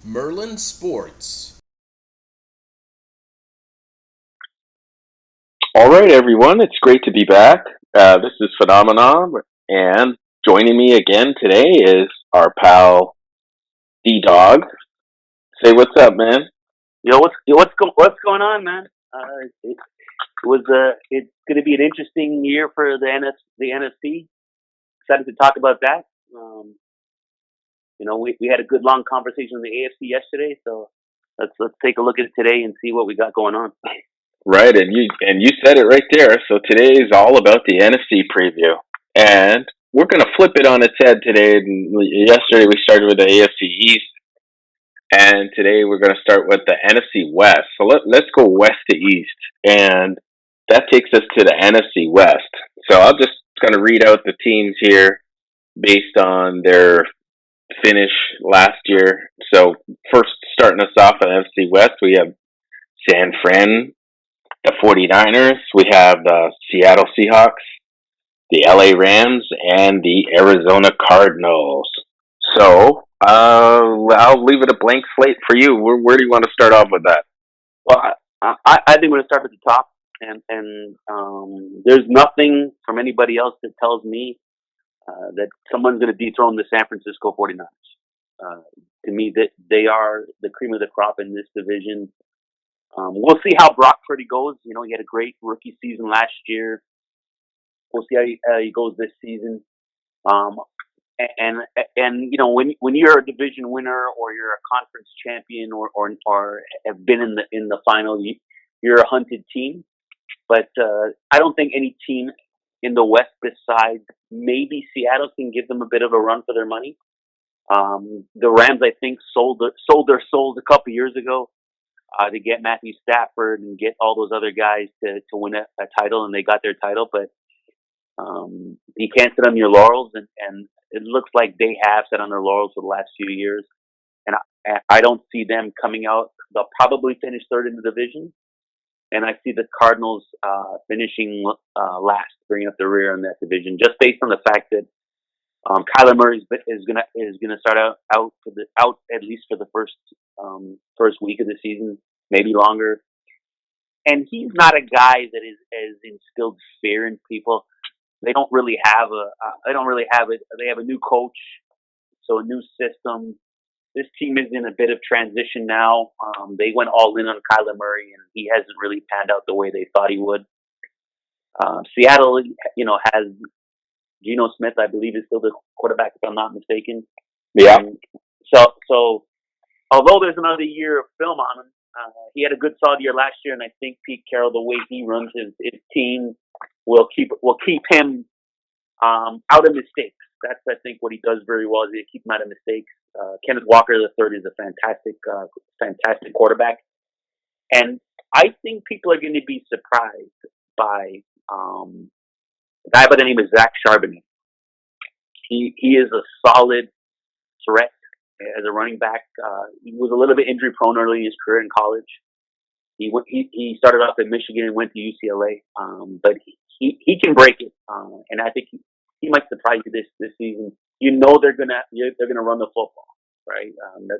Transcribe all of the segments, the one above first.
Merlin Sports. All right, everyone. It's great to be back. This is Fenomena, and joining me again today is our pal DDawg. Say what's up, man. What's going on, man? It's going to be an interesting year for the NFC. Excited to talk about that. Um, we had a good long conversation in the AFC yesterday, so let's take a look at it today and see what we got going on. Right, and you said it right there. So today is all about the NFC preview, and we're gonna flip it on its head today. Yesterday we started with the AFC East, and today we're gonna start with the NFC West. So let's go west to east, and that takes us to the NFC West. So I'll just kind of read out the teams here based on their finish last year. So first, starting us off in NFC West, we have San Fran, the 49ers. We have the Seattle Seahawks, the LA Rams, and the Arizona Cardinals. So I'll leave it a blank slate for you. Where do you want to start off with that? Well, I think we're going to start at the top, and there's nothing from anybody else that tells me that someone's going to dethrone the San Francisco 49ers. To me, that they are the cream of the crop in this division. We'll see how Brock Purdy goes. You know, he had a great rookie season last year. We'll see how he goes this season. Um, and you know, when you're a division winner or you're a conference champion or have been in the final, you're a hunted team. But I don't think any team in the West besides maybe Seattle can give them a bit of a run for their money. The Rams, I think, sold their souls a couple years ago to get Matthew Stafford and get all those other guys to win a title, and they got their title. But you can't sit on your laurels, and it looks like they have sat on their laurels for the last few years. And I don't see them coming out. They'll probably finish third in the division, and I see the Cardinals finishing last, bringing up the rear in that division, just based on the fact that Kyler Murray is gonna start out at least for the first week of the season, maybe longer. And he's not a guy that is has instilled fear in people. They don't really have a they don't really have it. They have a new coach, so a new system. This team is in a bit of transition now. They went all in on Kyler Murray, and he hasn't really panned out the way they thought he would. Seattle, has Geno Smith, I believe, is still the quarterback, if I'm not mistaken. Yeah. So although there's another year of film on him, he had a good solid year last year, and I think Pete Carroll, the way he runs his team, will keep him out of mistakes. That's, I think, what he does very well is he keep him out of mistakes. Kenneth Walker III is a fantastic quarterback, and I think people are going to be surprised by a guy by the name of Zach Charbonnet. He is a solid threat as a running back. He was a little bit injury prone early in his career in college. He started off at Michigan and went to UCLA, but he can break it, and I think he might surprise you this season. You know they're gonna run the football, right?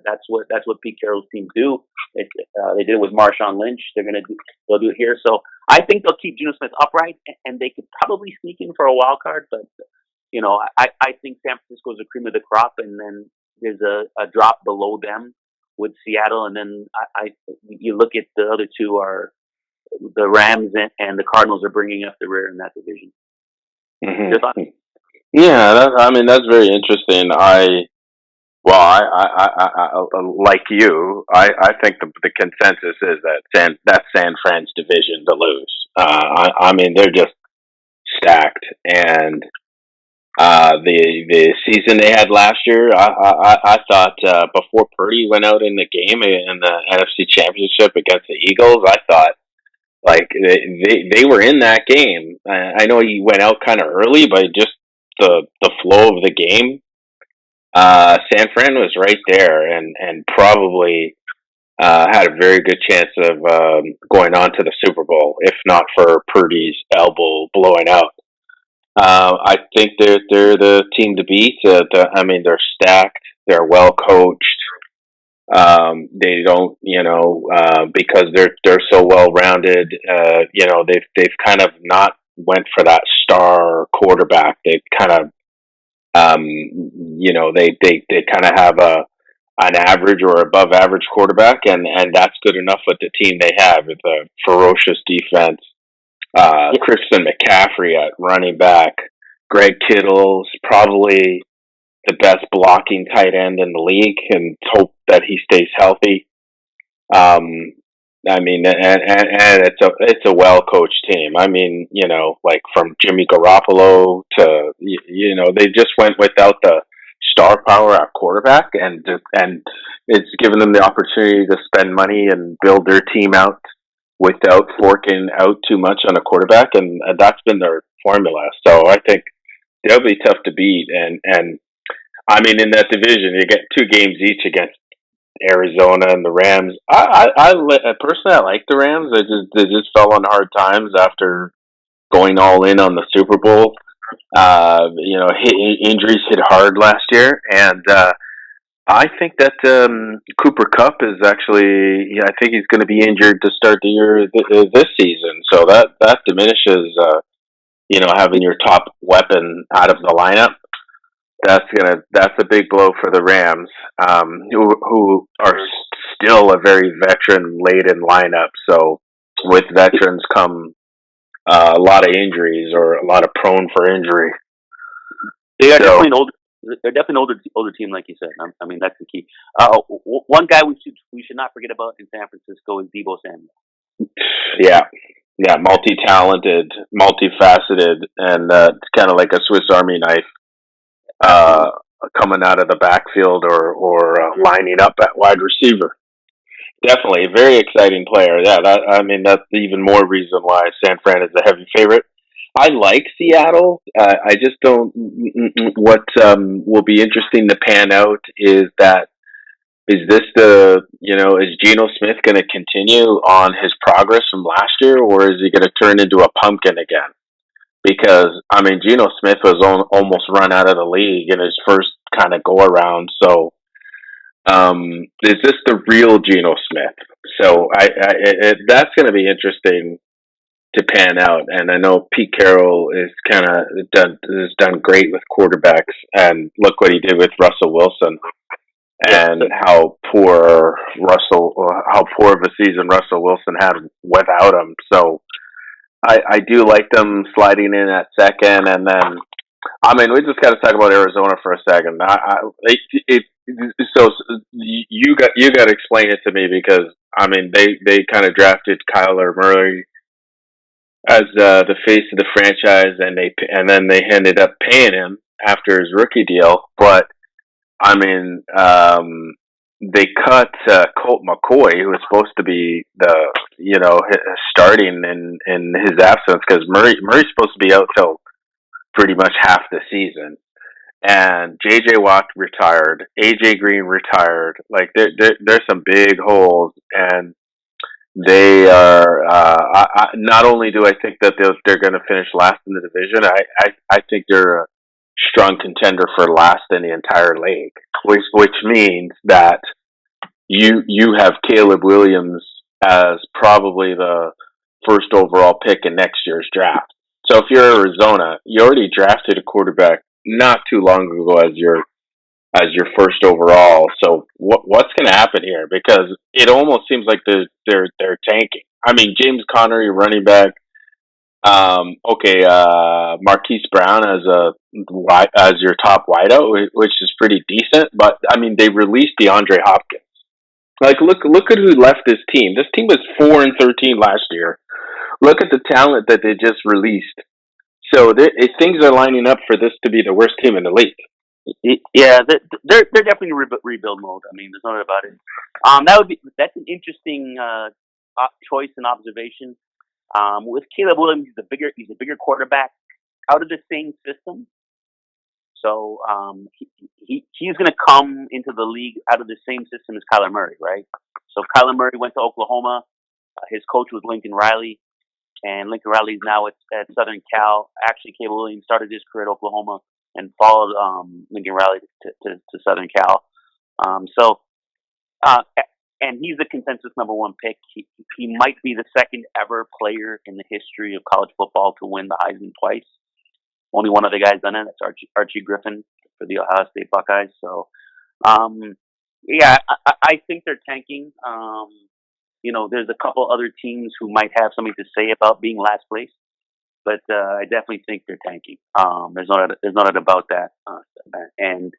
That's what Pete Carroll's teams do. They did it with Marshawn Lynch. They'll do it here. So I think they'll keep Geno Smith upright, and they could probably sneak in for a wild card. But I think San Francisco's the cream of the crop, and then there's a drop below them with Seattle, and then you look at the other two are the Rams and the Cardinals are bringing up the rear in that division. Mm-hmm. Yeah, that's very interesting. Like you, I think the consensus is that that's San Fran's division to lose. They're just stacked, and the season they had last year, I thought before Purdy went out in the game in the NFC Championship against the Eagles, I thought like they were in that game. I know he went out kind of early, but just the flow of the game, San Fran was right there, and probably had a very good chance of going on to the Super Bowl, if not for Purdy's elbow blowing out. I think they're the team to beat. They're stacked. They're well coached. They don't, because they're so well rounded. They've kind of not went for that star quarterback. They've kind of, they kind of have an average or above average quarterback, and that's good enough with the team they have. With a ferocious defense, Christian McCaffrey at running back, Greg Kittle's probably the best blocking tight end in the league, and hope that he stays healthy. Um, I mean, and it's a well coached team. I mean, like from Jimmy Garoppolo to they just went without the star power at quarterback, and it's given them the opportunity to spend money and build their team out without forking out too much on a quarterback, and that's been their formula. So I think they'll be tough to beat, and I mean, in that division, you get two games each against Arizona and the Rams. Personally, I like the Rams. They just fell on hard times after going all in on the Super Bowl. Injuries hit hard last year, and I think that Cooper Cup is actually. Yeah, I think he's going to be injured to start the year this season. So that diminishes. Having your top weapon out of the lineup. That's a big blow for the Rams, who are still a very veteran laden lineup. So with veterans come a lot of injuries, or a lot of prone for injury. They are definitely an older. They're definitely an older team, like you said. I mean, that's the key. One guy we should not forget about in San Francisco is Deebo Samuel. Yeah, multi-talented, multifaceted, and it's kind of like a Swiss Army knife. Coming out of the backfield, or lining up at wide receiver. Definitely a very exciting player. Yeah, that's even more reason why San Fran is a heavy favorite. I like Seattle. I just don't. What will be interesting to pan out is that is Geno Smith going to continue on his progress from last year, or is he going to turn into a pumpkin again? Because I mean, Geno Smith was almost run out of the league in his first kind of go around. So, is this the real Geno Smith? So, that's going to be interesting to pan out. And I know Pete Carroll is has done great with quarterbacks, and look what he did with Russell Wilson, and how poor of a season Russell Wilson had without him. So. I do like them sliding in at second, and then I mean we just got to talk about Arizona for a second. So you got to explain it to me, because I mean they kind of drafted Kyler Murray as the face of the franchise, and then they ended up paying him after his rookie deal, but I mean they cut Colt McCoy, who was supposed to be starting in his absence, because Murray's supposed to be out till pretty much half the season, and J.J. Watt retired, A.J. Green retired. Like there's some big holes, and they are. Not only do I think that they're going to finish last in the division, I think they're a strong contender for last in the entire league, which means that you have Caleb Williams as probably the first overall pick in next year's draft. So if you're Arizona, you already drafted a quarterback not too long ago as your first overall. So what's going to happen here? Because it almost seems like they're tanking. I mean, James Conner, your running back. Marquise Brown as your top wideout, which is pretty decent. But I mean, they released DeAndre Hopkins. Like, look at who left this team. This team was 4-13 last year. Look at the talent that they just released. So things are lining up for this to be the worst team in the league. Yeah, they're definitely in rebuild mode. I mean, there's no doubt about it. That's an interesting choice and observation. With Caleb Williams, he's a bigger quarterback out of the same system. So he's going to come into the league out of the same system as Kyler Murray, right? So Kyler Murray went to Oklahoma. His coach was Lincoln Riley, and Lincoln Riley is now at Southern Cal. Actually, Caleb Williams started his career at Oklahoma and followed Lincoln Riley to Southern Cal. So and he's the consensus number one pick. He might be the second ever player in the history of college football to win the Heisman twice. Only one other guy's done it. That's Archie Griffin for the Ohio State Buckeyes. So, yeah, I think they're tanking. There's a couple other teams who might have something to say about being last place, but I definitely think they're tanking. There's no doubt about that. And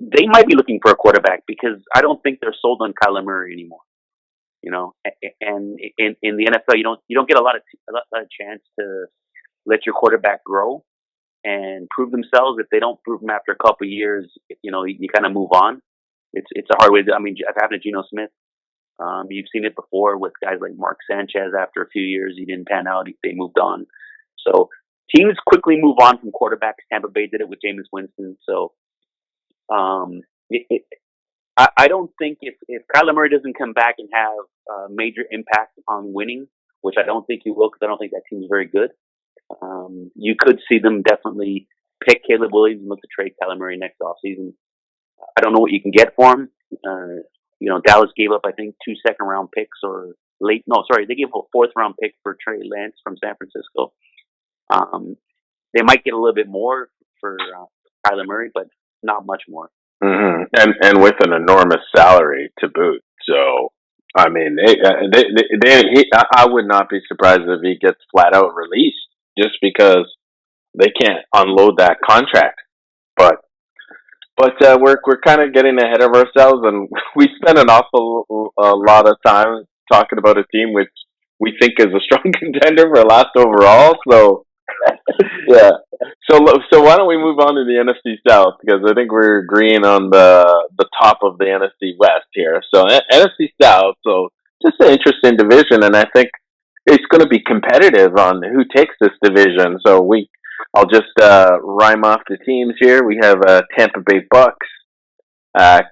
they might be looking for a quarterback because I don't think they're sold on Kyler Murray anymore. And in the NFL, you don't get a lot of chance to let your quarterback grow and prove themselves. If they don't prove them after a couple of years, you kind of move on. It's a hard way to. I mean, I've happened to Geno Smith. You've seen it before with guys like Mark Sanchez. After a few years, he didn't pan out. They moved on. So teams quickly move on from quarterbacks. Tampa Bay did it with Jameis Winston. So I don't think if Kyler Murray doesn't come back and have a major impact on winning, which I don't think he will, because I don't think that team is very good. You could see them definitely pick Caleb Williams and look to trade Kyler Murray next offseason. I don't know what you can get for him. Dallas gave up, I think, 2 second-round picks they gave up a 4th-round pick for Trey Lance from San Francisco. They might get a little bit more for Kyler Murray, but not much more. Mm-hmm. And with an enormous salary to boot. So, I mean, I would not be surprised if he gets flat out released just because they can't unload that contract. But we're kind of getting ahead of ourselves, and we spent an awful lot of time talking about a team which we think is a strong contender for last overall. So, yeah. So why don't we move on to the NFC South, because I think we're agreeing on the top of the NFC West here. So NFC South, so just an interesting division, and I think it's going to be competitive on who takes this division. So I'll just rhyme off the teams here. We have Tampa Bay Bucks,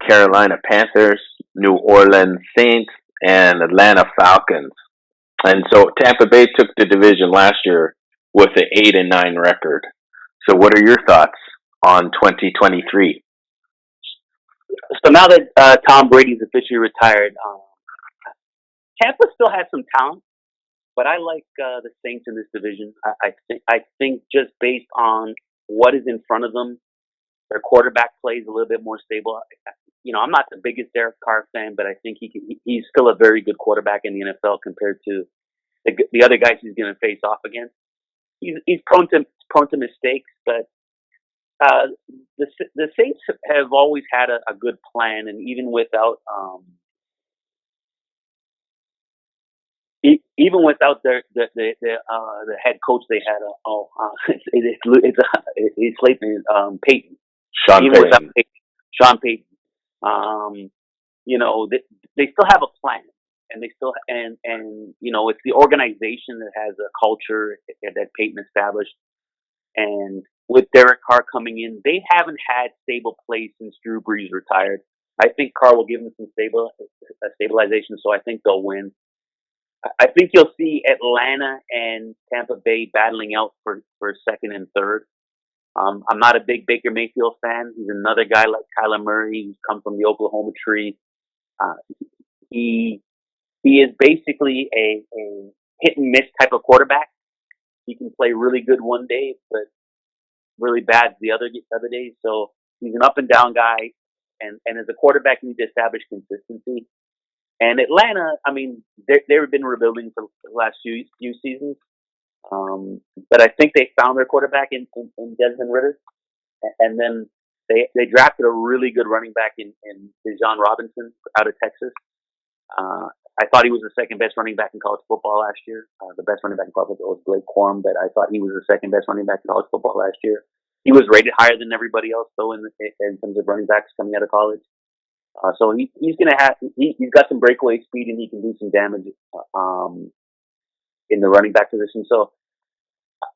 Carolina Panthers, New Orleans Saints, and Atlanta Falcons. And so Tampa Bay took the division last year with an 8-9 record. So what are your thoughts on 2023? So now that Tom Brady's officially retired, Tampa still has some talent, but I like the Saints in this division. I think just based on what is in front of them, their quarterback plays a little bit more stable. I'm not the biggest Derek Carr fan, but I think he's still a very good quarterback in the NFL compared to the other guys he's going to face off against. He's prone to mistakes, but the Saints have always had a good plan, and even without the head coach they had, it's Leighton Payton. Sean Payton. Sean Payton. They still have a plan. And they still and it's the organization that has a culture that Peyton established. And with Derek Carr coming in, they haven't had stable play since Drew Brees retired. I think Carr will give them some stabilization, so I think they'll win. I think you'll see Atlanta and Tampa Bay battling out for second and third. I'm not a big Baker Mayfield fan. He's another guy like Kyler Murray who's come from the Oklahoma tree. He is basically a hit and miss type of quarterback. He can play really good one day, but really bad the other days. So he's an up and down guy, and as a quarterback, you need to establish consistency. And Atlanta, I mean, they've been rebuilding for the last few seasons, but I think they found their quarterback in Desmond Ridder, and then they drafted a really good running back in Bijan Robinson out of Texas. I thought he was the second best running back in college football last year. The best running back in college football was Blake Corum, but I thought he was the second best running back in college football last year. He was rated higher than everybody else, though, in terms of running backs coming out of college. So he's got some breakaway speed, and he can do some damage in the running back position. So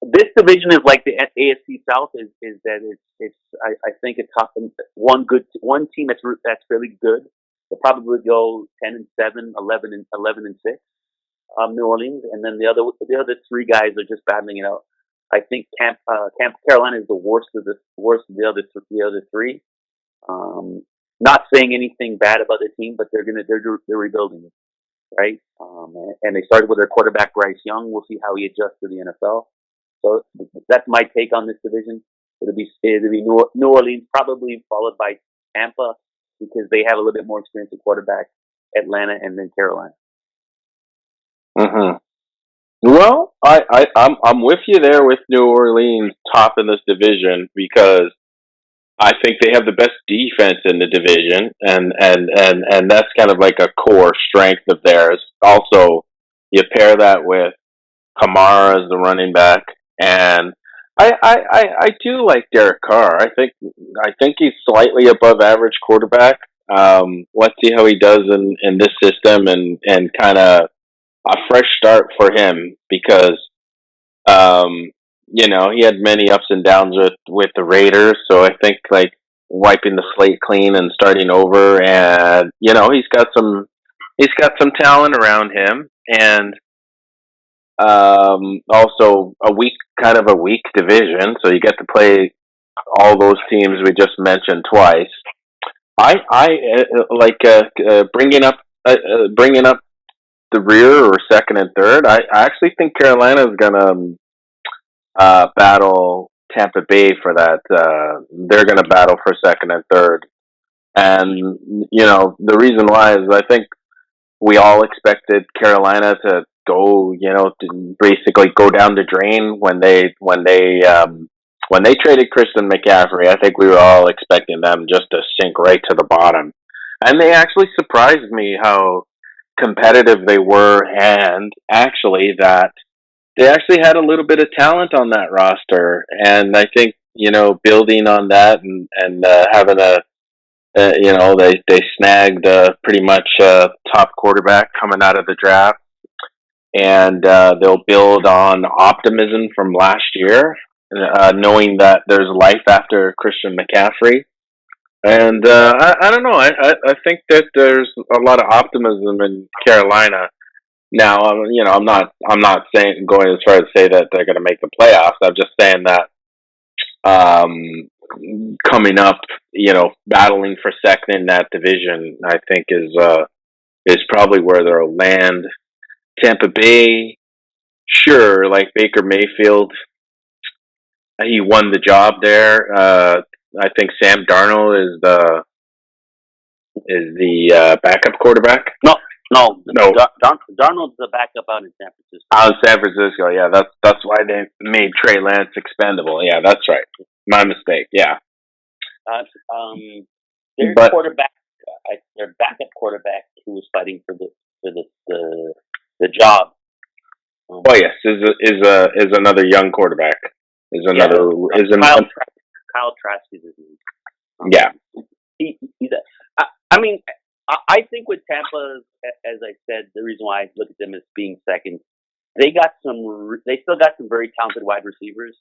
this division is like the AFC South. Is that it's I think it's tough. One team that's really good. They'll probably go 10-7, 11-6. New Orleans, and then the other three guys are just battling it out. I think Camp Carolina is the worst of the other three. Not saying anything bad about the team, but they're rebuilding it, right? And they started with their quarterback Bryce Young. We'll see how he adjusts to the NFL. So that's my take on this division. It'll be New Orleans, probably followed by Tampa, because they have a little bit more experience at quarterback. Atlanta, and then Carolina. Mm-hmm. Well, I'm with you there with New Orleans top in this division because I think they have the best defense in the division, and that's kind of like a core strength of theirs. Also, you pair that with Kamara as the running back, and I do like Derek Carr. I think he's slightly above average quarterback. Let's see how he does in this system, and kind of a fresh start for him because he had many ups and downs with the Raiders. So I think like wiping the slate clean and starting over, and he's got some talent around him, and also kind of a weak division. So you get to play all those teams we just mentioned twice. I like bringing up the rear or second and third. I actually think Carolina is gonna battle Tampa Bay for that. They're going to battle for second and third. And, the reason why is I think we all expected Carolina to go, to basically go down the drain when they traded Christian McCaffrey. I think we were all expecting them just to sink right to the bottom. And they actually surprised me how competitive they were, and actually that they actually had a little bit of talent on that roster, and I think building on that and having they snagged pretty much top quarterback coming out of the draft, and they'll build on optimism from last year, knowing that there's life after Christian McCaffrey. And I don't know. I think that there's a lot of optimism in Carolina. Now, I'm not saying going as far as say that they're going to make the playoffs. I'm just saying that coming up, battling for second in that division, I think is probably where they'll land. Tampa Bay, sure, like Baker Mayfield, he won the job there. I think Sam Darnold is the backup quarterback. No. No. Darnold's the backup out in San Francisco. Out in San Francisco, yeah. That's why they made Trey Lance expendable. Yeah, that's right. My mistake. Yeah. Their quarterback, their backup quarterback, who was fighting for the job. Oh yes, is another young quarterback. Kyle Trask is his name. Yeah. I think with Tampa, as I said, the reason why I look at them as being second, they still got some very talented wide receivers.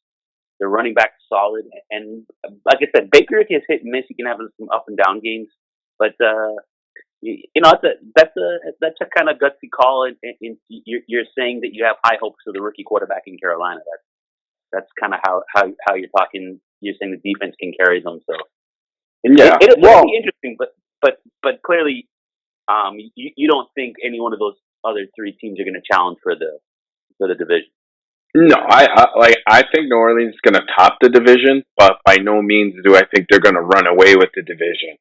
Their running back solid, and like I said, Baker, if he has hit and miss, he can have some up and down games. But that's a kind of gutsy call, and you're saying that you have high hopes for the rookie quarterback in Carolina. That's kind of how you're talking. You're saying the defense can carry them. So it'll be interesting, but clearly, you don't think any one of those other three teams are going to challenge for the division. No, I think New Orleans is going to top the division, but by no means do I think they're going to run away with the division.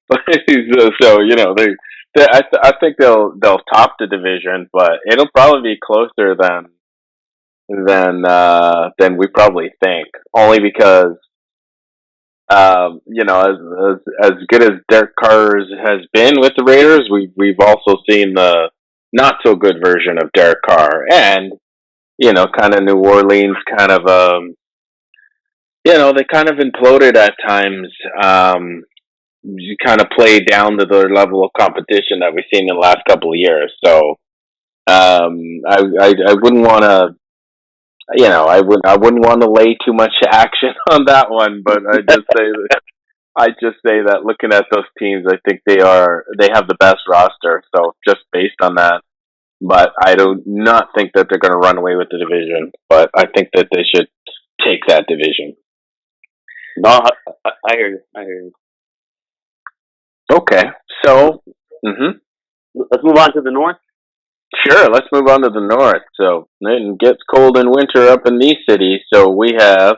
So I think they'll top the division, but it'll probably be closer than we probably think. Only because as good as Derek Carr has been with the Raiders, we've also seen the not so good version of Derek Carr, and kind of New Orleans, kind of they kind of imploded at times. You kind of play down to their level of competition that we've seen in the last couple of years. So I wouldn't want to. I wouldn't want to lay too much action on that one, but I just say that looking at those teams, I think they have the best roster. So just based on that, but I do not think that they're going to run away with the division. But I think that they should take that division. No, I hear you. Okay. So, hmm Let's move on to the North. sure. Let's move on to the north. So it gets cold in winter up in these cities. So we have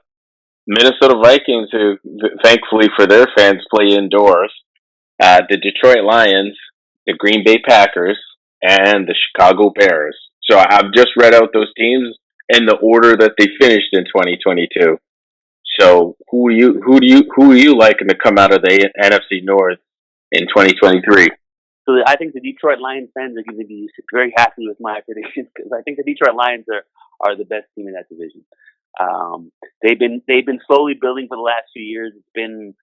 Minnesota Vikings, who thankfully for their fans play indoors. The Detroit Lions, the Green Bay Packers, and the Chicago Bears. So I've just read out those teams in the order that they finished in 2022. So who are you liking to come out of the NFC North in 2023? So I think the Detroit Lions fans are going to be very happy with my predictions because I think the Detroit Lions are the best team in that division. They've been slowly building for the last few years. It's been,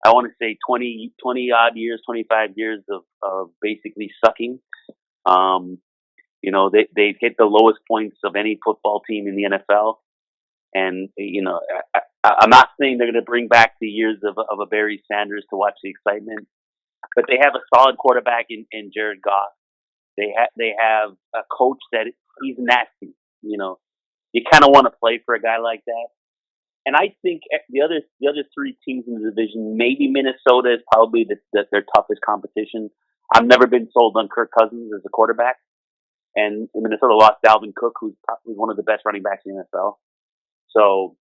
I want to say 20 odd years, 25 years of basically sucking. Um, they've hit the lowest points of any football team in the NFL. And, I'm not saying they're going to bring back the years of a Barry Sanders to watch the excitement, but they have a solid quarterback in Jared Goff. They have a coach that he's nasty. You kind of want to play for a guy like that. And I think the other three teams in the division, maybe Minnesota is probably their toughest competition. I've never been sold on Kirk Cousins as a quarterback, and Minnesota lost Dalvin Cook, who's probably one of the best running backs in the NFL. So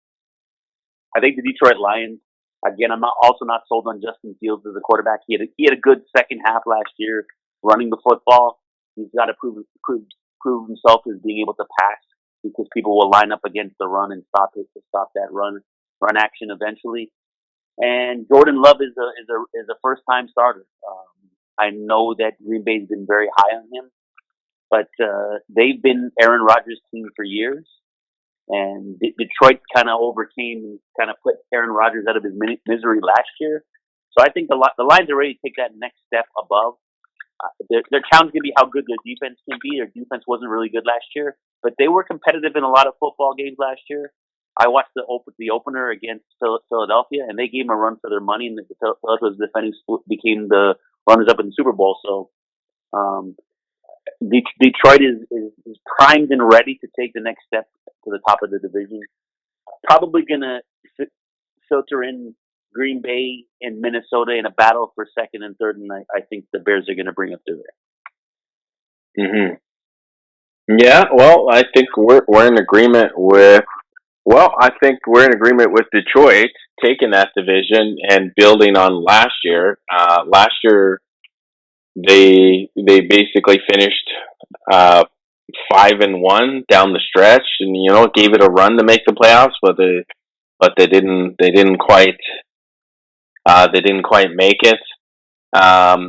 I think the Detroit Lions. Again, I'm also not sold on Justin Fields as a quarterback. He had a good second half last year running the football. He's got to prove himself as being able to pass because people will line up against the run and stop that run action eventually. And Jordan Love is a first time starter. I know that Green Bay's been very high on him, but they've been Aaron Rodgers' team for years. And Detroit kind of overcame, kind of put Aaron Rodgers out of his misery last year. So I think the Lions are ready to take that next step above. Their challenge can be how good their defense can be. Their defense wasn't really good last year, but they were competitive in a lot of football games last year. I watched the opener against Philadelphia, and they gave them a run for their money, and the Philadelphia's defending became the runners-up in the Super Bowl. So Detroit is primed and ready to take the next step to the top of the division. Probably going to filter in Green Bay and Minnesota in a battle for second and third, and I think the Bears are going to bring up through there. Yeah, well, I think we're in agreement with. Well, I think we're in agreement with Detroit taking that division and building on last year. Last year, they basically finished 5-1 down the stretch, and gave it a run to make the playoffs, but they didn't quite make it.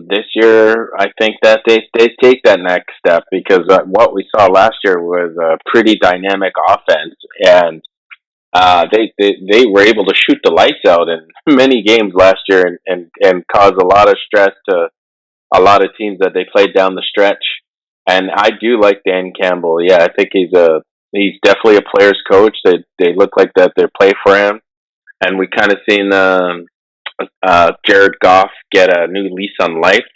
This year, I think that they take that next step because what we saw last year was a pretty dynamic offense, and they were able to shoot the lights out in many games last year and cause a lot of stress to a lot of teams that they played down the stretch. And I do like Dan Campbell. Yeah, I think he's definitely a player's coach. They look like that they play for him, and we kind of seen Jared Goff get a new lease on life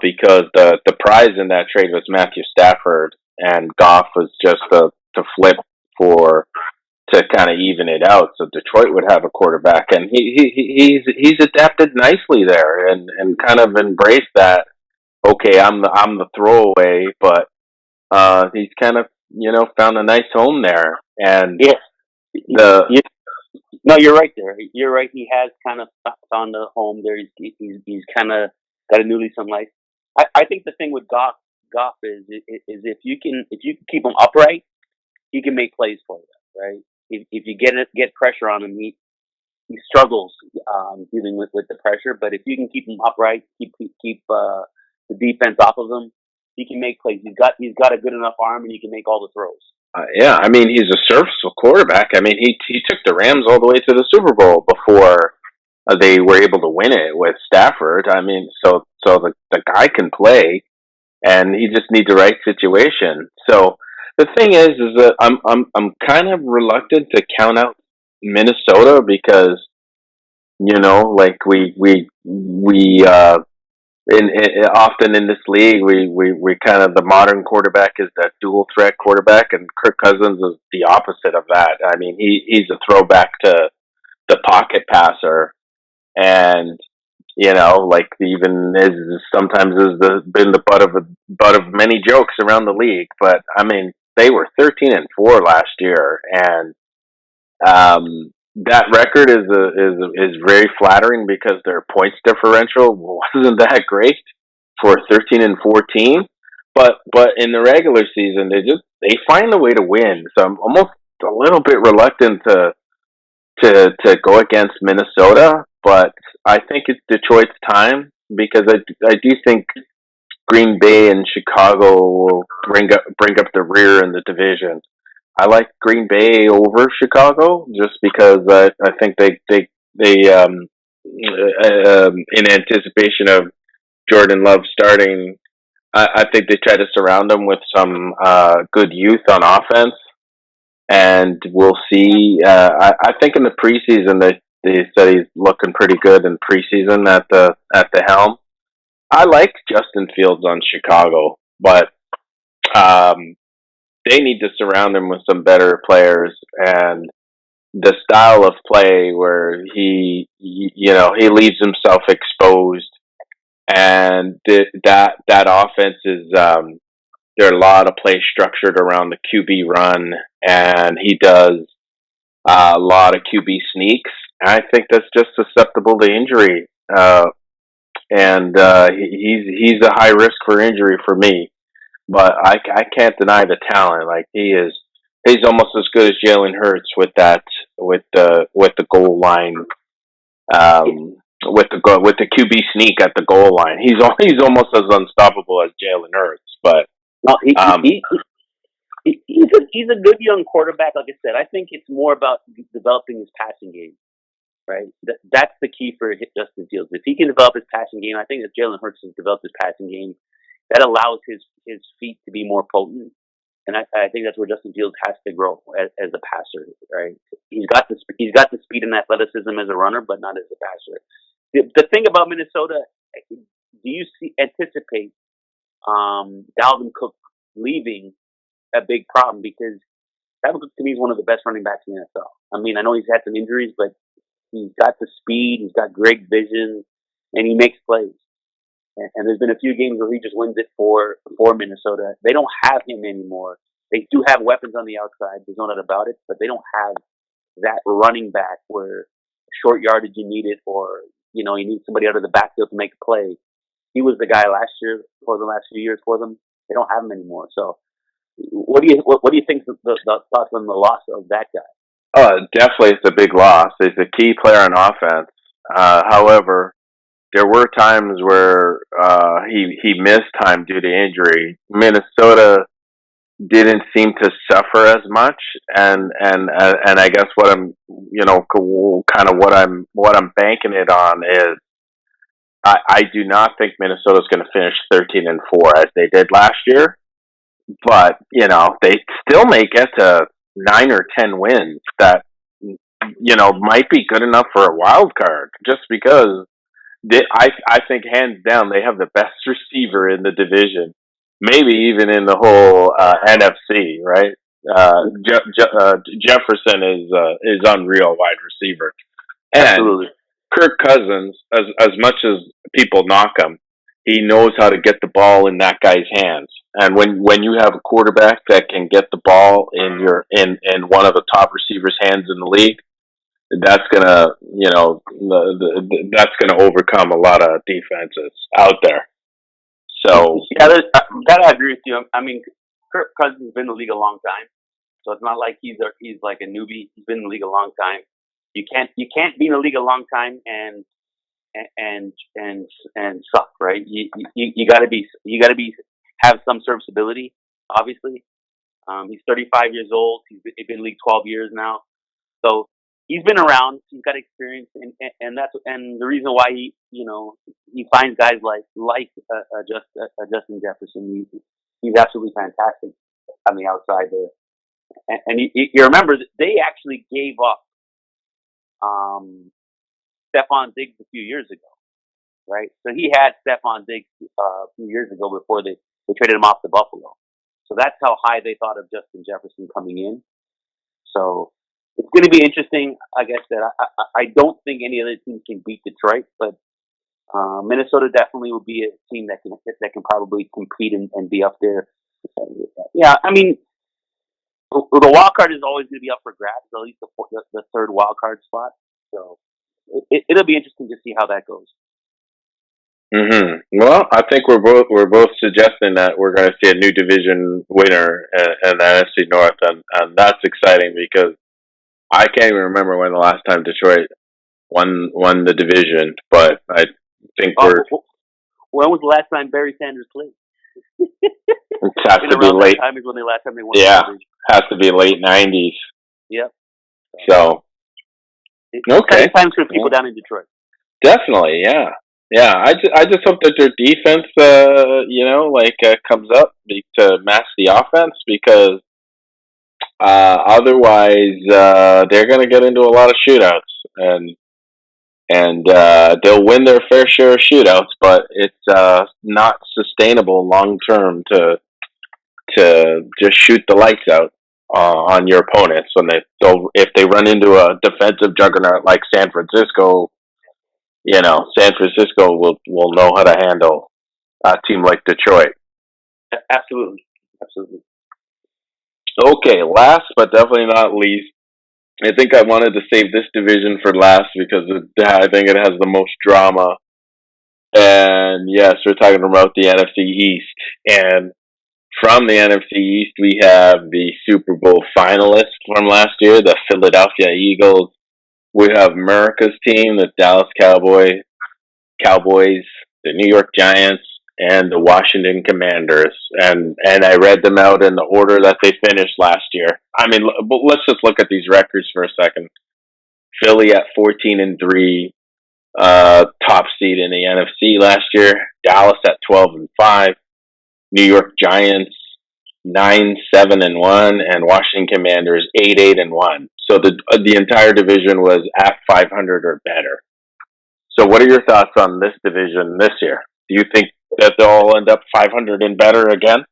because the prize in that trade was Matthew Stafford, and Goff was just to flip for to kind of even it out, so Detroit would have a quarterback, and he's adapted nicely there, and kind of embraced that. Okay, I'm the throwaway, but he's kind of found a nice home there, and Yeah. the No, you're right there. You're right. He has kind of found a home there. He's kind of got a new lease on life. I think the thing with Goff is if you can keep him upright, he can make plays for you, right? If you get pressure on him, he struggles dealing with the pressure. But if you can keep him upright, keep the defense off of him, he can make plays. He's got a good enough arm, and he can make all the throws. yeah, I mean he's a serviceable quarterback. I mean he took the Rams all the way to the Super Bowl before they were able to win it with Stafford. I mean, so the guy can play, and he just needs the right situation. So the thing is that I'm kind of reluctant to count out Minnesota because like we often in this league we kind of the modern quarterback is that dual threat quarterback, and Kirk Cousins is the opposite of that. I mean he's a throwback to the pocket passer, and Like even is sometimes been the butt of many jokes around the league. But I mean, they were 13-4 last year, and that record is very flattering because their points differential wasn't that great for a 13-4 team. But in the regular season, they find a way to win. So I'm almost a little bit reluctant to go against Minnesota, but I think it's Detroit's time because I do think Green Bay and Chicago will bring up the rear in the division. I like Green Bay over Chicago just because I think they in anticipation of Jordan Love starting, I think they try to surround him with some good youth on offense, and we'll see. I think in the preseason they said he's looking pretty good in preseason at the helm. I like Justin Fields on Chicago, but um, they need to surround him with some better players and the style of play where he leaves himself exposed, and that offense is there are a lot of plays structured around the QB run, and he does a lot of QB sneaks. I think that's just susceptible to injury, and he's a high risk for injury for me. But I can't deny the talent. Like he's almost as good as Jalen Hurts with the goal line, with the QB sneak at the goal line. He's almost as unstoppable as Jalen Hurts. But No, he's a good young quarterback. Like I said, I think it's more about developing his passing game, right? That's the key for Justin Fields. If he can develop his passing game, I think if Jalen Hurts has developed his passing game, that allows his feet to be more potent. And I think that's where Justin Fields has to grow as a passer, right? He's got the speed and athleticism as a runner, but not as a passer. The thing about Minnesota, do you anticipate Dalvin Cook leaving a big problem? Because Dalvin Cook to me is one of the best running backs in the NFL. I mean, I know he's had some injuries, but he's got the speed, he's got great vision, and he makes plays. And there's been a few games where he just wins it for Minnesota. They don't have him anymore. They do have weapons on the outside. There's no doubt about it. But they don't have that running back where short yardage you need it, or you need somebody out of the backfield to make a play. He was the guy last year for the last few years for them. They don't have him anymore. So, what do you think the thoughts on the loss of that guy? Definitely, it's a big loss. He's a key player on offense. However, there were times where he missed time due to injury. Minnesota didn't seem to suffer as much, and I guess what I'm kind of what I'm banking it on is I do not think Minnesota's going to finish 13-4 as they did last year, but they still may get to 9 or 10 wins that might be good enough for a wild card just because. I think hands down they have the best receiver in the division, maybe even in the whole NFC. Right? Jefferson is unreal wide receiver, and Absolutely. Kirk Cousins, as much as people knock him, he knows how to get the ball in that guy's hands. And when you have a quarterback that can get the ball in one of the top receivers' hands in the league, that's gonna that's gonna overcome a lot of defenses out there. So Yeah, that I agree with you. I mean, Kirk Cousins has been in the league a long time, so it's not like he's like a newbie. He's been in the league a long time. You can't be in the league a long time and suck, right? You gotta have some serviceability. Obviously, he's 35 years old. He's been in the league 12 years now, so he's been around. He's got experience, and the reason why he finds guys like Justin Jefferson. He's absolutely fantastic on the outside there. And you remember they actually gave up Stephon Diggs a few years ago, right? So he had Stephon Diggs a few years ago before they traded him off to Buffalo. So that's how high they thought of Justin Jefferson coming in. So it's going to be interesting. Like I said, I don't think any other team can beat Detroit, but Minnesota definitely will be a team that can probably compete and be up there. Yeah, I mean, the wild card is always going to be up for grabs, at least the third wild card spot. So it'll be interesting to see how that goes. Well, I think we're both suggesting that we're going to see a new division winner in the NFC North, and that's exciting because I can't even remember when the last time Detroit won the division, but I think When was the last time Barry Sanders played? it has In to be around late. that time is when the last time they won. Yeah, The division. has to be late '90s. Yep. So okay, times for people down in Detroit. definitely, yeah. Yeah, I just hope that their defense, comes up to match the offense because otherwise they're going to get into a lot of shootouts and they'll win their fair share of shootouts, but it's not sustainable long term to just shoot the lights out on your opponents when if they run into a defensive juggernaut like San Francisco. San Francisco will know how to handle a team like Detroit. Absolutely. Okay, last but definitely not least, I think I wanted to save this division for last because I think it has the most drama. And yes, we're talking about the NFC East. And from the NFC East, we have the Super Bowl finalists from last year, the Philadelphia Eagles. We have America's team, the Dallas Cowboys, the New York Giants, and the Washington Commanders. And I read them out in the order that they finished last year. I mean, let's just look at these records for a second. Philly at 14-3, top seed in the NFC last year. Dallas at 12-5. New York Giants 9-7-1, and Washington Commanders 8-8-1. So the entire division was at 500 or better. So, what are your thoughts on this division this year? Do you think that they'll all end up 500 and better again?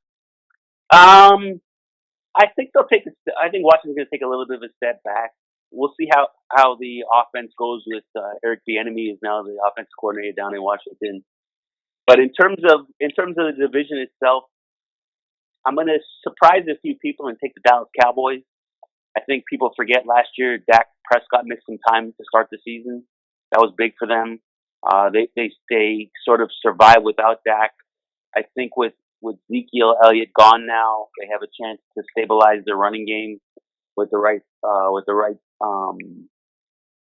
I think they'll take. I think Washington's going to take a little bit of a step back. We'll see how the offense goes with Eric Bieniemy is now the offense coordinator down in Washington. But in terms of the division itself, I'm going to surprise a few people and take the Dallas Cowboys. I think people forget last year Dak Prescott missed some time to start the season. That was big for them. They sort of survived without Dak. I think with Ezekiel Elliott gone now, they have a chance to stabilize their running game with the right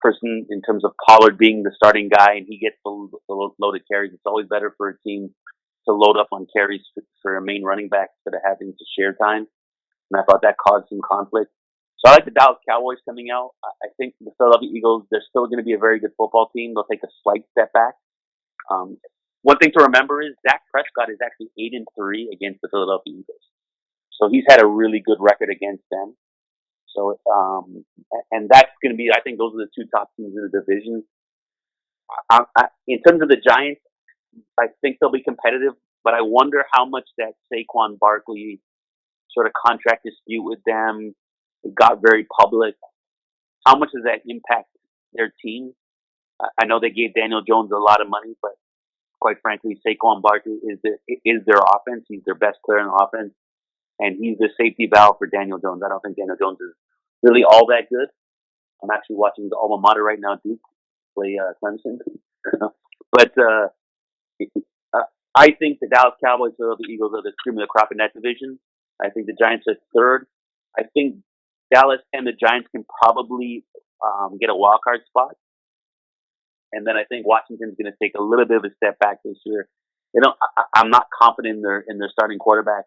person in terms of Pollard being the starting guy and he gets the loaded carries. It's always better for a team to load up on carries for a main running back instead of having to share time. And I thought that caused some conflict. So I like the Dallas Cowboys coming out. I think the Philadelphia Eagles, they're still going to be a very good football team. They'll take a slight step back. One thing to remember is Dak Prescott is actually 8-3 against the Philadelphia Eagles. So he's had a really good record against them. So, and that's going to be, I think those are the two top teams in the division. In terms of the Giants, I think they'll be competitive, but I wonder how much that Saquon Barkley sort of contract dispute with them, it got very public. How much does that impact their team? I know they gave Daniel Jones a lot of money, but quite frankly, Saquon Barkley is their offense. He's their best player in the offense, and he's the safety valve for Daniel Jones. I don't think Daniel Jones is really all that good. I'm actually watching the alma mater right now, Duke, play Clemson. But I think the Dallas Cowboys or the Eagles are the cream of the crop in that division. I think the Giants are third. I think Dallas and the Giants can probably get a wild card spot. And then I think Washington's going to take a little bit of a step back this year. I'm not confident in their starting quarterback.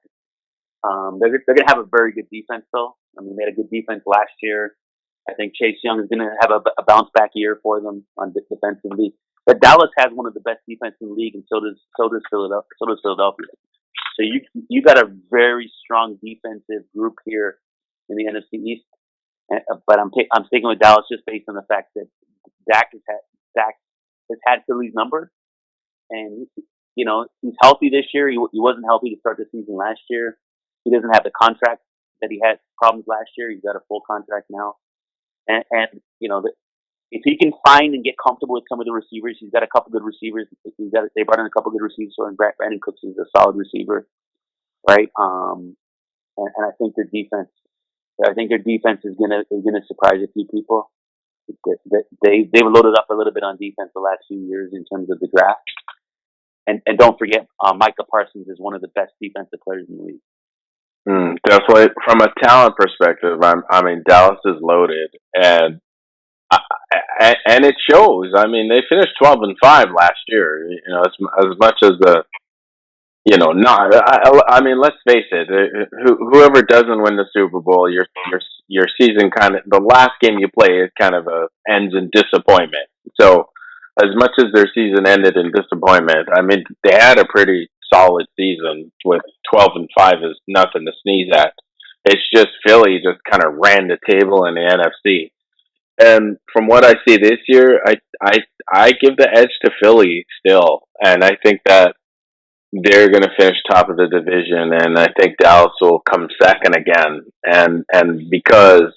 They're going to have a very good defense, though. I mean, they had a good defense last year. I think Chase Young is going to have a bounce back year for them on defensively. But Dallas has one of the best defenses in the league, and so does Philadelphia. So you got a very strong defensive group here in the NFC East. But I'm sticking with Dallas just based on the fact that Dak has had Philly's number, and he's healthy this year. He wasn't healthy to start the season last year. He doesn't have the contract that he had problems last year. He's got a full contract now, and if he can find and get comfortable with some of the receivers, he's got a couple good receivers. They brought in a couple good receivers. So Brandon Cooks is a solid receiver, right? And I think their defense. I think their defense is gonna surprise a few people. They've loaded up a little bit on defense the last few years in terms of the draft. And don't forget, Micah Parsons is one of the best defensive players in the league. Definitely, from a talent perspective, I mean, Dallas is loaded, and it shows. I mean, they finished 12-5 last year. You know, as much as the, you know, not. I mean, let's face it. Whoever doesn't win the Super Bowl, your season kind of, the last game you play is kind of ends in disappointment. So, as much as their season ended in disappointment, I mean, they had a pretty solid season. With 12-5 is nothing to sneeze at. It's just Philly just kind of ran the table in the NFC. And from what I see this year, I give the edge to Philly still, and I think that they're going to finish top of the division, and I think Dallas will come second again. And because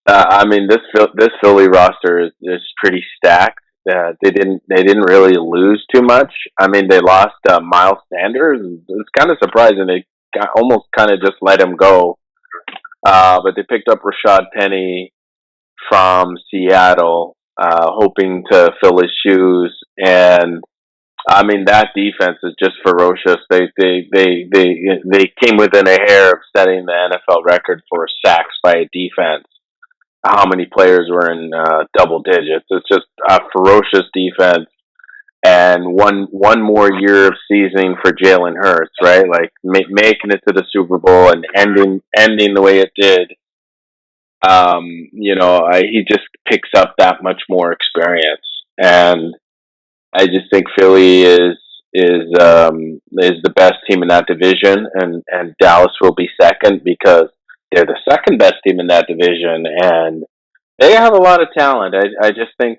I mean, this Philly roster is pretty stacked. They didn't really lose too much. I mean, they lost Miles Sanders. It's kind of surprising. They almost kind of just let him go, but they picked up Rashad Penny from Seattle, hoping to fill his shoes. And I mean, that defense is just ferocious. They came within a hair of setting the NFL record for sacks by a defense. How many players were in double digits? It's just a ferocious defense. And one more year of seasoning for Jalen Hurts, right? Like making it to the Super Bowl and ending the way it did. You know, he just picks up that much more experience, and I just think Philly is the best team in that division, and Dallas will be second because they're the second best team in that division, and they have a lot of talent. I just think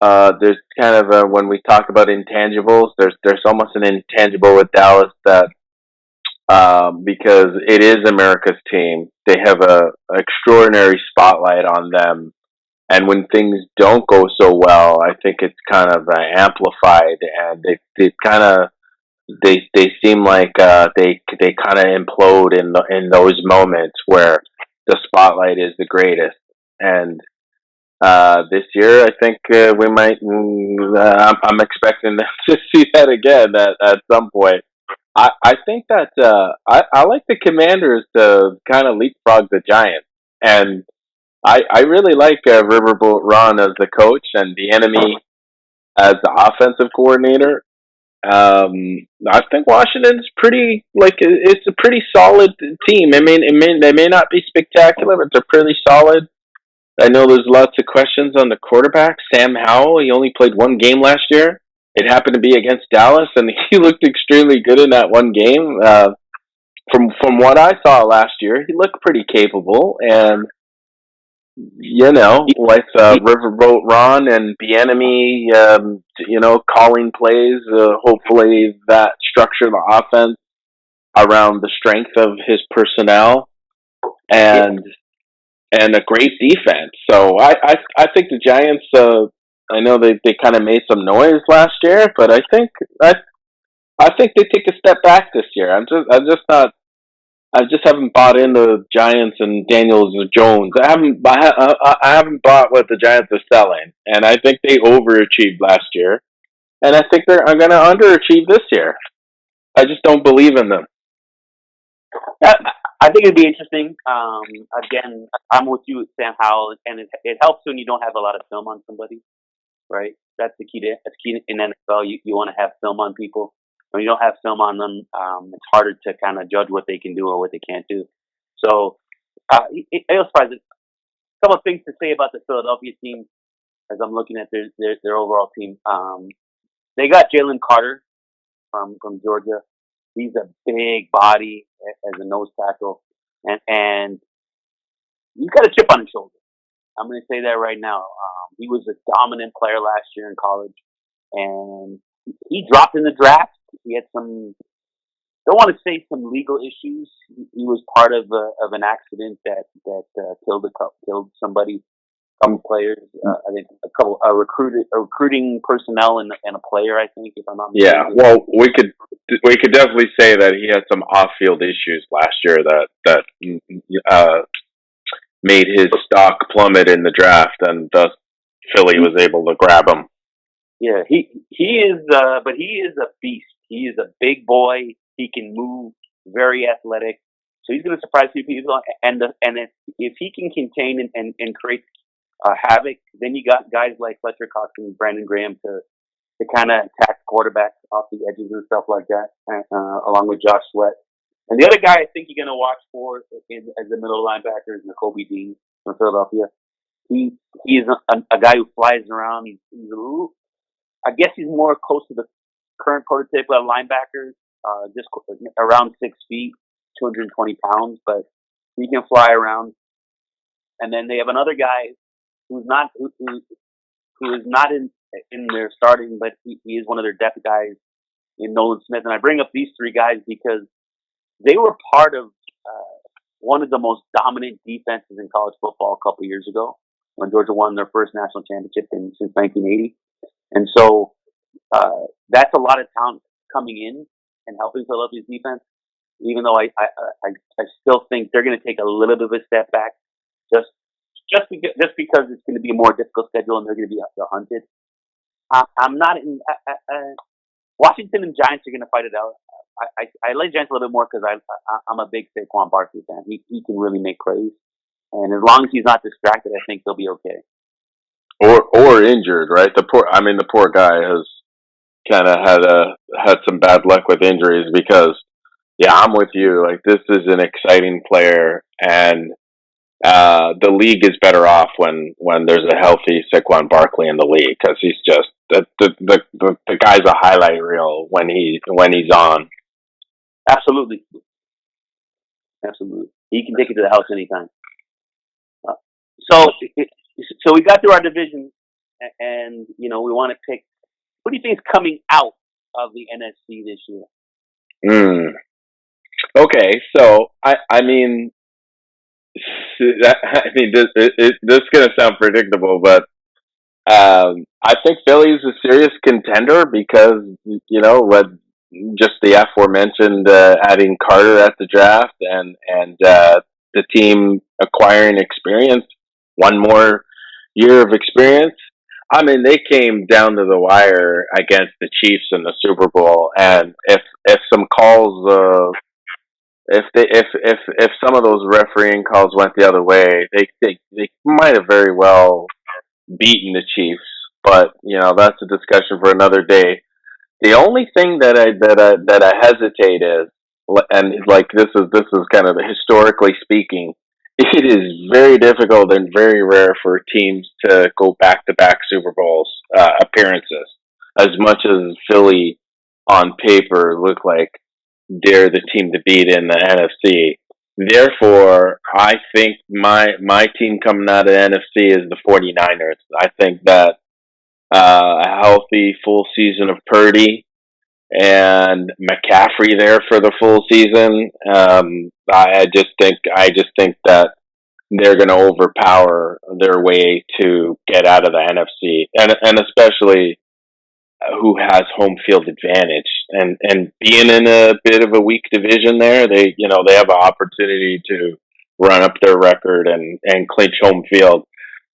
there's kind of when we talk about intangibles, there's almost an intangible with Dallas that because it is America's team, they have a extraordinary spotlight on them. And when things don't go so well, I think it's kind of amplified, and they kind of they seem like they kind of implode in those moments where the spotlight is the greatest. And this year, I think we might. I'm expecting to see that again at some point. I think that I like the Commanders to kind of leapfrog the Giants, and I really like Riverboat Ron as the coach and the enemy as the offensive coordinator. I think Washington's pretty it's a pretty solid team. They may not be spectacular, but they're pretty solid. I know there's lots of questions on the quarterback, Sam Howell. He only played one game last year. It happened to be against Dallas, and he looked extremely good in that one game. From what I saw last year, he looked pretty capable, and you know, with Riverboat Ron and Bieniemy, you know, calling plays. Hopefully, that structure the offense around the strength of his personnel and a great defense. So I think the Giants. I know they kind of made some noise last year, but I think they take a step back this year. I just haven't bought into Giants and Daniels Jones. I haven't bought what the Giants are selling, and I think they overachieved last year, and I think they're going to underachieve this year. I just don't believe in them. I think it'd be interesting. Again, I'm with you with Sam Howell, and it helps when you don't have a lot of film on somebody, right? That's the key. That's key in NFL. You want to have film on people. When you don't have film on them, it's harder to kind of judge what they can do or what they can't do. So, it was surprising. A couple of things to say about the Philadelphia team as I'm looking at their overall team. They got Jalen Carter from Georgia. He's a big body as a nose tackle, and he's got a chip on his shoulder. I'm going to say that right now. He was a dominant player last year in college, and he dropped in the draft. He had some, don't want to say some legal issues. He was part of an accident that killed somebody, couple players. I think a recruiting personnel and a player. I think, if I'm not mistaken. Yeah, well, we could definitely say that he had some off-field issues last year that made his stock plummet in the draft, and thus Philly was able to grab him. Yeah, he is, but he is a beast. He is a big boy. He can move, very athletic. So he's going to surprise people. And if he can contain and create havoc, then you got guys like Fletcher Cox and Brandon Graham to kind of attack quarterbacks off the edges and stuff like that, along with Josh Sweat. And the other guy I think you're going to watch for as the middle linebacker is Nakobe Dean from Philadelphia. He's a guy who flies around. He's a little, I guess he's more close to the current prototype of linebackers, just around 6 feet, 220 pounds, but he can fly around. And then they have another guy who is not in their starting, but he is one of their depth guys in Nolan Smith. And I bring up these three guys because they were part of one of the most dominant defenses in college football a couple years ago when Georgia won their first national championship since 1980. And so that's a lot of talent coming in and helping Philadelphia's defense, even though I still think they're going to take a little bit of a step back just because it's going to be a more difficult schedule and they're going to be hunted. I'm not in. Washington and Giants are going to fight it out. I like Giants a little bit more because I'm a big Saquon Barkley fan. He can really make plays, and as long as he's not distracted, I think they'll be okay. Or injured, right? The poor guy has kind of had some bad luck with injuries because, yeah, I'm with you. Like, this is an exciting player, and the league is better off when there's a healthy Saquon Barkley in the league because he's just the guy's a highlight reel when he's on. Absolutely. He can take it to the house anytime. So we got through our division, and we want to pick. What do you think is coming out of the NFC this year? Okay, so I mean, this is going to sound predictable, but I think Philly's a serious contender because just the aforementioned adding Carter at the draft and the team acquiring experience, one more year of experience. I mean, they came down to the wire against the Chiefs in the Super Bowl, and if some calls, if some of those refereeing calls went the other way, they might have very well beaten the Chiefs. But that's a discussion for another day. The only thing that I hesitate is, and like this is kind of historically speaking, it is very difficult and very rare for teams to go back-to-back Super Bowls appearances. As much as Philly on paper look like they're the team to beat in the NFC. Therefore, I think my team coming out of the NFC is the 49ers. I think that a healthy full season of Purdy and McCaffrey there for the full season. I just think that they're going to overpower their way to get out of the NFC, and especially who has home field advantage, and being in a bit of a weak division there, they have an opportunity to run up their record and clinch home field.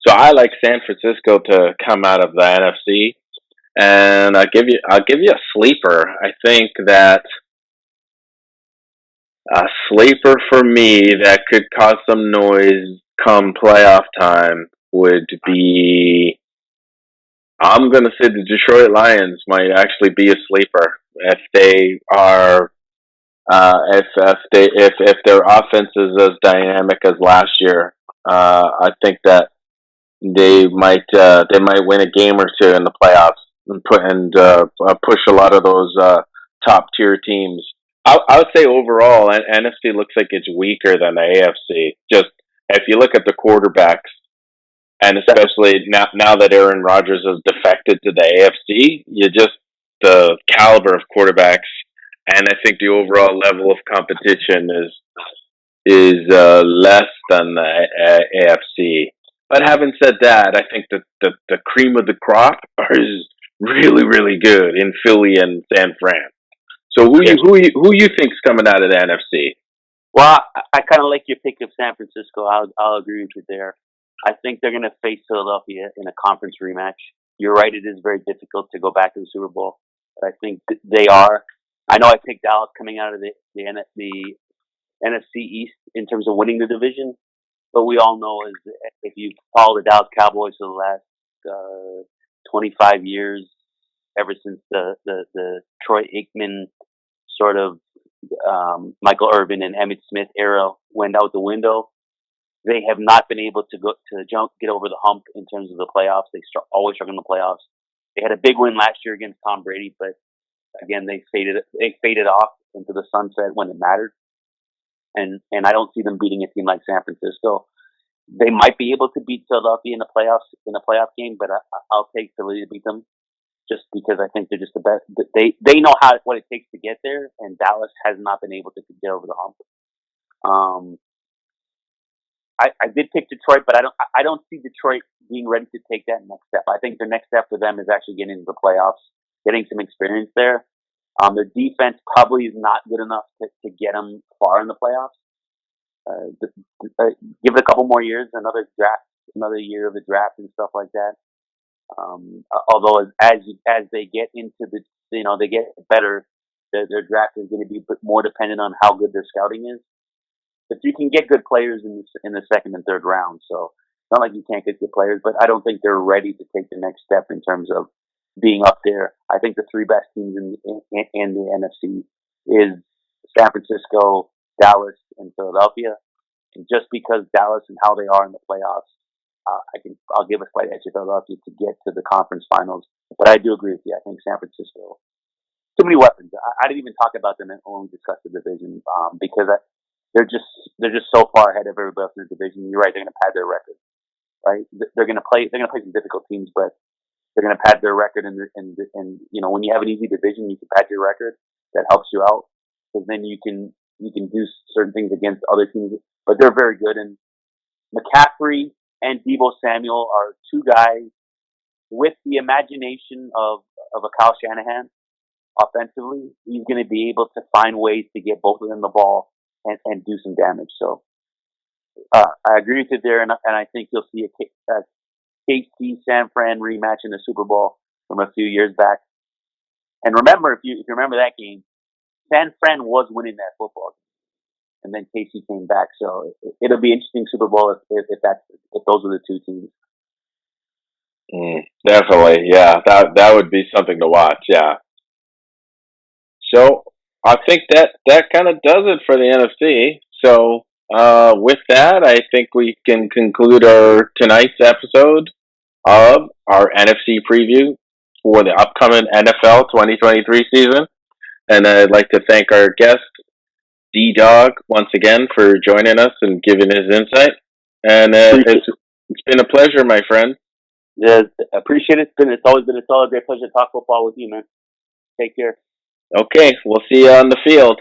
So I like San Francisco to come out of the NFC. And I'll give you a sleeper. I think that a sleeper for me that could cause some noise come playoff time would be. I'm going to say the Detroit Lions might actually be a sleeper if they are. If their offense is as dynamic as last year, I think that they might win a game or two in the playoffs and push a lot of those top tier teams. I would say overall, NFC looks like it's weaker than the AFC. Just if you look at the quarterbacks, and especially now that Aaron Rodgers has defected to the AFC, the caliber of quarterbacks, and I think the overall level of competition is less than the AFC. But having said that, I think that the cream of the crop is really, really good in Philly and San Fran. So Yes. who you think's coming out of the NFC? Well, I kind of like your pick of San Francisco. I'll agree with you there. I think they're going to face Philadelphia in a conference rematch. You're right; it is very difficult to go back to the Super Bowl, but I think they are. I know I picked Dallas coming out of the NFC East in terms of winning the division, but we all know is if you follow the Dallas Cowboys for the last 25 years, ever since the Troy Aikman sort of Michael Irvin and Emmitt Smith era went out the window. They have not been able to get over the hump in terms of the playoffs. They always struggle in the playoffs. They had a big win last year against Tom Brady, but again they faded off into the sunset when it mattered. And I don't see them beating a team like San Francisco. They might be able to beat Philadelphia in the playoffs in a playoff game, but I'll take Philly to beat them just because I think they're just the best. They know what it takes to get there, and Dallas has not been able to get over the hump. I did pick Detroit, but I don't see Detroit being ready to take that next step. I think the next step for them is actually getting into the playoffs, getting some experience there. Their defense probably is not good enough to get them far in the playoffs. Give it a couple more years, another year of the draft and stuff like that. Although as they get into they get better, their draft is going to be a bit more dependent on how good their scouting is. But you can get good players in the second and third round, so it's not like you can't get good players. But I don't think they're ready to take the next step in terms of being up there. I think the three best teams in the NFC is San Francisco, Dallas, and Philadelphia. And just because Dallas and how they are in the playoffs, I'll give a slight edge to Philadelphia to get to the conference finals. But I do agree with you. I think San Francisco, too many weapons. I didn't even talk about them when we discussed the division because they're just so far ahead of everybody else in the division. You're right; they're going to pad their record. Right? They're going to play some difficult teams, but they're going to pad their record. And when you have an easy division, you can pad your record. That helps you out because then you can do certain things against other teams. But they're very good. And McCaffrey and Deebo Samuel are two guys with the imagination of a Kyle Shanahan. Offensively, he's going to be able to find ways to get both of them the ball and do some damage. So I agree with you there, and I think you'll see a KC San Fran rematch in the Super Bowl from a few years back. And remember, if you remember that game, San Fran was winning that football game, and then KC came back. So it'll be interesting Super Bowl if those are the two teams. Definitely, yeah. That would be something to watch. Yeah. So I think that kind of does it for the NFC. So with that, I think we can conclude our tonight's episode of our NFC preview for the upcoming NFL 2023 season. And I'd like to thank our guest, DDawg, once again for joining us and giving his insight. And it's been a pleasure, my friend. Yeah, appreciate it. It's always a great pleasure to talk football with you, man. Take care. Okay, we'll see you on the field.